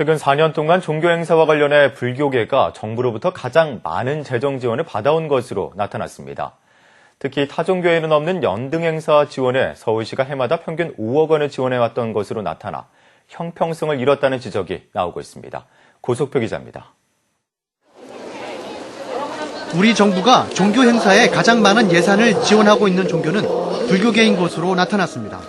최근 4년 동안 종교 행사와 관련해 불교계가 정부로부터 가장 많은 재정 지원을 받아온 것으로 나타났습니다. 특히 타종교에는 없는 연등 행사 지원에 서울시가 해마다 평균 5억 원을 지원해왔던 것으로 나타나 형평성을 잃었다는 지적이 나오고 있습니다. 고석표 기자입니다. 우리 정부가 종교 행사에 가장 많은 예산을 지원하고 있는 종교는 불교계인 것으로 나타났습니다.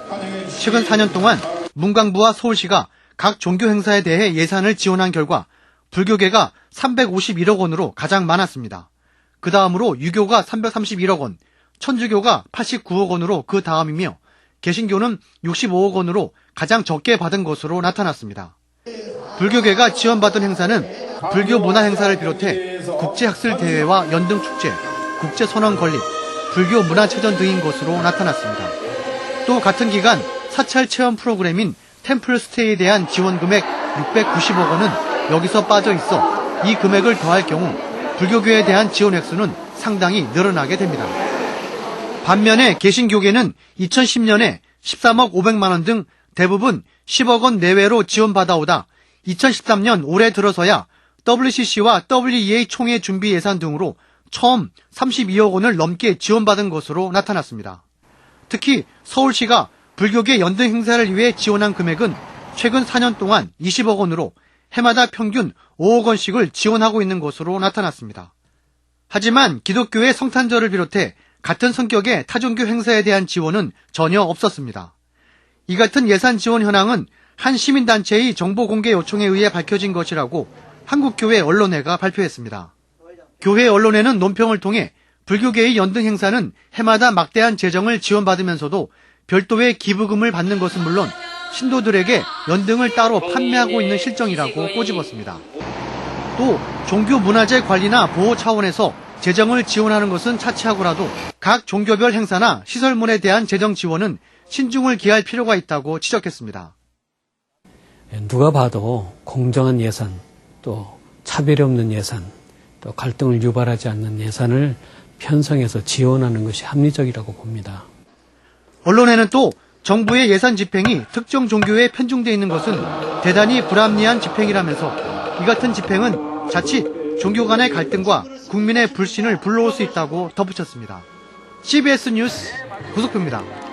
최근 4년 동안 문광부와 서울시가 각 종교 행사에 대해 예산을 지원한 결과 불교계가 351억 원으로 가장 많았습니다. 그 다음으로 유교가 331억 원, 천주교가 89억 원으로 그 다음이며 개신교는 65억 원으로 가장 적게 받은 것으로 나타났습니다. 불교계가 지원받은 행사는 불교 문화 행사를 비롯해 국제학술대회와 연등축제, 국제선언 건립, 불교 문화체전 등인 것으로 나타났습니다. 또 같은 기간 사찰 체험 프로그램인 템플스테이에 대한 지원 금액 690억 원은 여기서 빠져 있어 이 금액을 더할 경우 불교계에 대한 지원 액수는 상당히 늘어나게 됩니다. 반면에 개신교계는 2010년에 13억 500만 원 등 대부분 10억 원 내외로 지원받아오다 2013년 올해 들어서야 WCC와 WEA 총회 준비 예산 등으로 처음 32억 원을 넘게 지원받은 것으로 나타났습니다. 특히 서울시가 불교계 연등 행사를 위해 지원한 금액은 최근 4년 동안 20억 원으로 해마다 평균 5억 원씩을 지원하고 있는 것으로 나타났습니다. 하지만 기독교의 성탄절을 비롯해 같은 성격의 타종교 행사에 대한 지원은 전혀 없었습니다. 이 같은 예산 지원 현황은 한 시민단체의 정보 공개 요청에 의해 밝혀진 것이라고 한국교회 언론회가 발표했습니다. 교회 언론회는 논평을 통해 불교계의 연등 행사는 해마다 막대한 재정을 지원받으면서도 별도의 기부금을 받는 것은 물론 신도들에게 연등을 따로 판매하고 있는 실정이라고 꼬집었습니다. 또 종교 문화재 관리나 보호 차원에서 재정을 지원하는 것은 차치하고라도 각 종교별 행사나 시설물에 대한 재정 지원은 신중을 기할 필요가 있다고 지적했습니다. 누가 봐도 공정한 예산, 또 차별이 없는 예산, 또 갈등을 유발하지 않는 예산을 편성해서 지원하는 것이 합리적이라고 봅니다. 언론에는 또 정부의 예산 집행이 특정 종교에 편중되어 있는 것은 대단히 불합리한 집행이라면서 이 같은 집행은 자칫 종교 간의 갈등과 국민의 불신을 불러올 수 있다고 덧붙였습니다. CBS 뉴스 고석표입니다.